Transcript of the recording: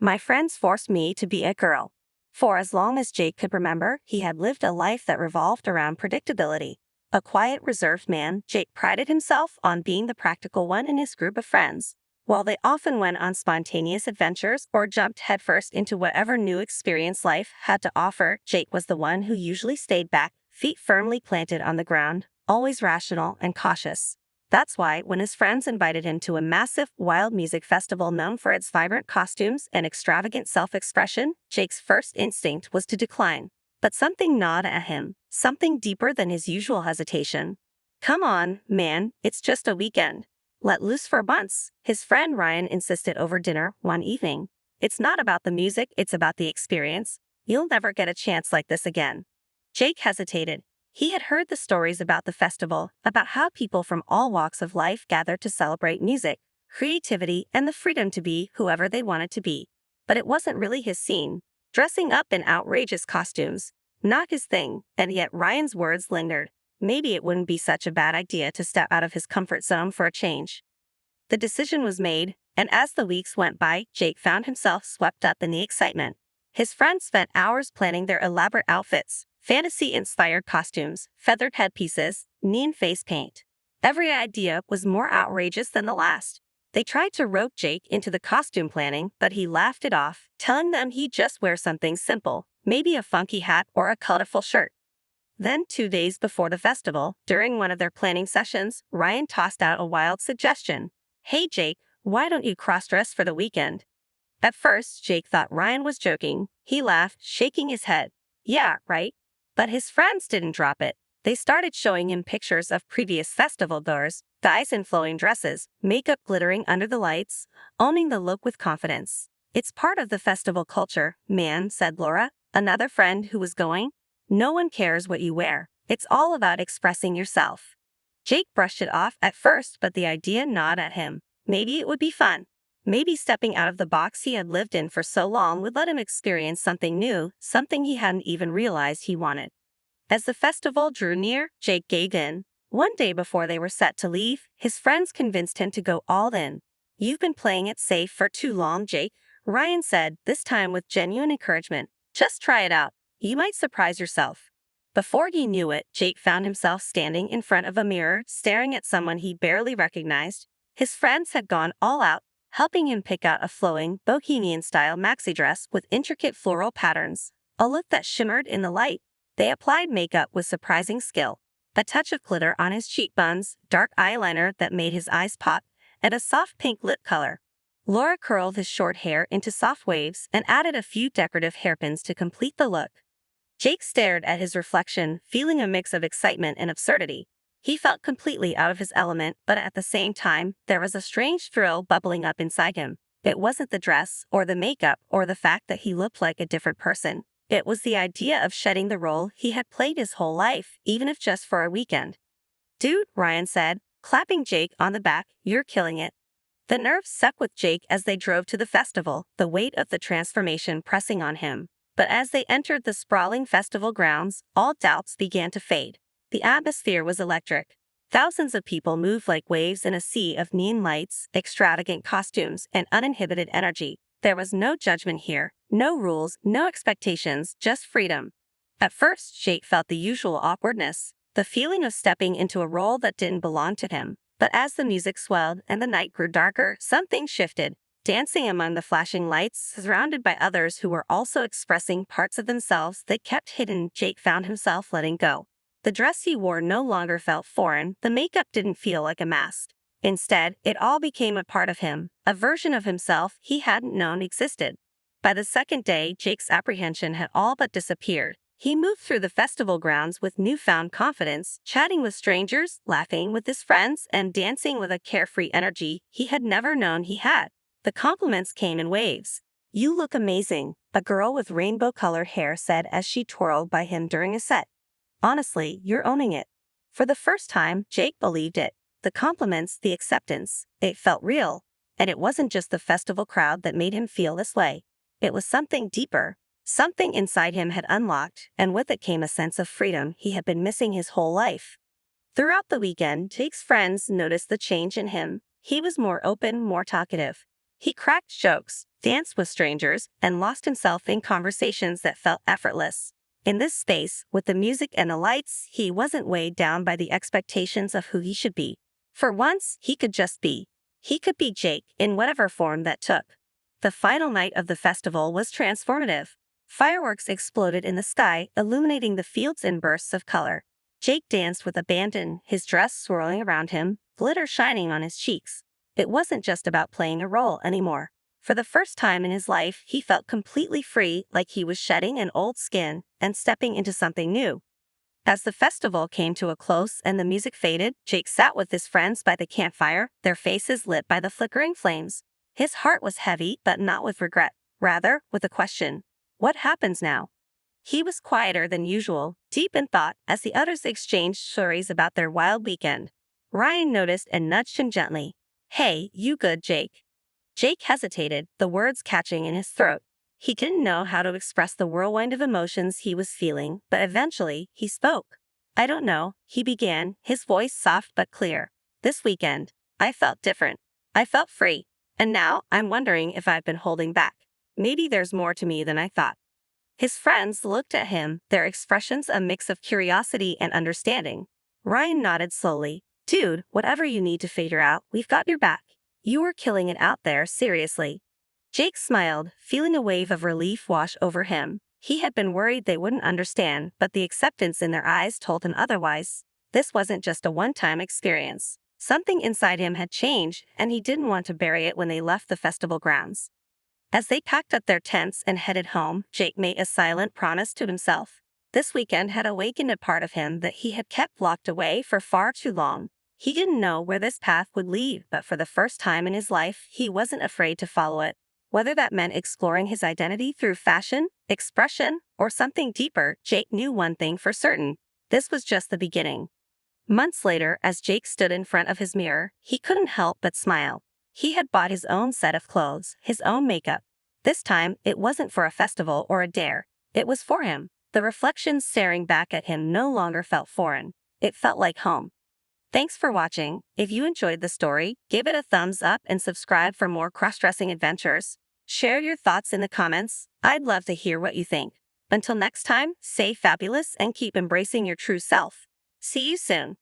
My friends forced me to be a girl. For as long as Jake could remember, he had lived a life that revolved around predictability. A quiet, reserved man, Jake prided himself on being the practical one in his group of friends. While they often went on spontaneous adventures or jumped headfirst into whatever new experience life had to offer, Jake was the one who usually stayed back, feet firmly planted on the ground, always rational and cautious. That's why, when his friends invited him to a massive, wild music festival known for its vibrant costumes and extravagant self-expression, Jake's first instinct was to decline. But something gnawed at him, something deeper than his usual hesitation. "Come on, man, it's just a weekend. Let loose for once," his friend Ryan insisted over dinner one evening. "It's not about the music, it's about the experience. You'll never get a chance like this again." Jake hesitated. He had heard the stories about the festival, about how people from all walks of life gathered to celebrate music, creativity, and the freedom to be whoever they wanted to be. But it wasn't really his scene. Dressing up in outrageous costumes, not his thing, and yet Ryan's words lingered. Maybe it wouldn't be such a bad idea to step out of his comfort zone for a change. The decision was made, and as the weeks went by, Jake found himself swept up in the excitement. His friends spent hours planning their elaborate outfits, fantasy-inspired costumes, feathered headpieces, neon face paint. Every idea was more outrageous than the last. They tried to rope Jake into the costume planning, but he laughed it off, telling them he'd just wear something simple, maybe a funky hat or a colorful shirt. Then, 2 days before the festival, during one of their planning sessions, Ryan tossed out a wild suggestion. "Hey Jake, why don't you cross-dress for the weekend?" At first, Jake thought Ryan was joking. He laughed, shaking his head. "Yeah, right." But his friends didn't drop it. They started showing him pictures of previous festival goers, guys in flowing dresses, makeup glittering under the lights, owning the look with confidence. "It's part of the festival culture, man," said Laura, another friend who was going. "No one cares what you wear. It's all about expressing yourself." Jake brushed it off at first, but the idea gnawed at him. Maybe it would be fun. Maybe stepping out of the box he had lived in for so long would let him experience something new, something he hadn't even realized he wanted. As the festival drew near, Jake gave in. One day before they were set to leave, his friends convinced him to go all in. "You've been playing it safe for too long, Jake," Ryan said, this time with genuine encouragement. "Just try it out. You might surprise yourself." Before he knew it, Jake found himself standing in front of a mirror, staring at someone he barely recognized. His friends had gone all out, helping him pick out a flowing, bohemian-style maxi dress with intricate floral patterns, a look that shimmered in the light. They applied makeup with surprising skill, a touch of glitter on his cheekbones, dark eyeliner that made his eyes pop, and a soft pink lip color. Laura curled his short hair into soft waves and added a few decorative hairpins to complete the look. Jake stared at his reflection, feeling a mix of excitement and absurdity. He felt completely out of his element, but at the same time, there was a strange thrill bubbling up inside him. It wasn't the dress, or the makeup, or the fact that he looked like a different person. It was the idea of shedding the role he had played his whole life, even if just for a weekend. "Dude," Ryan said, clapping Jake on the back, "you're killing it." The nerves stuck with Jake as they drove to the festival, the weight of the transformation pressing on him. But as they entered the sprawling festival grounds, all doubts began to fade. The atmosphere was electric. Thousands of people moved like waves in a sea of neon lights, extravagant costumes, and uninhibited energy. There was no judgment here, no rules, no expectations, just freedom. At first, Jake felt the usual awkwardness, the feeling of stepping into a role that didn't belong to him. But as the music swelled and the night grew darker, something shifted. Dancing among the flashing lights, surrounded by others who were also expressing parts of themselves they kept hidden, Jake found himself letting go. The dress he wore no longer felt foreign, the makeup didn't feel like a mask. Instead, it all became a part of him, a version of himself he hadn't known existed. By the second day, Jake's apprehension had all but disappeared. He moved through the festival grounds with newfound confidence, chatting with strangers, laughing with his friends, and dancing with a carefree energy he had never known he had. The compliments came in waves. "You look amazing," a girl with rainbow-colored hair said as she twirled by him during a set. "Honestly, you're owning it." For the first time, Jake believed it. The compliments, the acceptance, it felt real. And it wasn't just the festival crowd that made him feel this way. It was something deeper. Something inside him had unlocked, and with it came a sense of freedom he had been missing his whole life. Throughout the weekend, Jake's friends noticed the change in him. He was more open, more talkative. He cracked jokes, danced with strangers, and lost himself in conversations that felt effortless. In this space, with the music and the lights, he wasn't weighed down by the expectations of who he should be. For once, he could just be. He could be Jake in whatever form that took. The final night of the festival was transformative. Fireworks exploded in the sky, illuminating the fields in bursts of color. Jake danced with abandon, his dress swirling around him, glitter shining on his cheeks. It wasn't just about playing a role anymore. For the first time in his life, he felt completely free, like he was shedding an old skin and stepping into something new. As the festival came to a close and the music faded, Jake sat with his friends by the campfire, their faces lit by the flickering flames. His heart was heavy, but not with regret, rather with a question. What happens now? He was quieter than usual, deep in thought, as the others exchanged stories about their wild weekend. Ryan noticed and nudged him gently. "Hey, you good, Jake?" Jake hesitated, the words catching in his throat. He didn't know how to express the whirlwind of emotions he was feeling, but eventually, he spoke. "I don't know," he began, his voice soft but clear. "This weekend, I felt different. I felt free. And now, I'm wondering if I've been holding back. Maybe there's more to me than I thought." His friends looked at him, their expressions a mix of curiosity and understanding. Ryan nodded slowly. "Dude, whatever you need to figure out, we've got your back. You were killing it out there, seriously." Jake smiled, feeling a wave of relief wash over him. He had been worried they wouldn't understand, but the acceptance in their eyes told him otherwise. This wasn't just a one-time experience. Something inside him had changed, and he didn't want to bury it when they left the festival grounds. As they packed up their tents and headed home, Jake made a silent promise to himself. This weekend had awakened a part of him that he had kept locked away for far too long. He didn't know where this path would lead, but for the first time in his life, he wasn't afraid to follow it. Whether that meant exploring his identity through fashion, expression, or something deeper, Jake knew one thing for certain. This was just the beginning. Months later, as Jake stood in front of his mirror, he couldn't help but smile. He had bought his own set of clothes, his own makeup. This time, it wasn't for a festival or a dare. It was for him. The reflection staring back at him no longer felt foreign. It felt like home. Thanks for watching. If you enjoyed the story, give it a thumbs up and subscribe for more cross-dressing adventures. Share your thoughts in the comments. I'd love to hear what you think. Until next time, stay fabulous and keep embracing your true self. See you soon.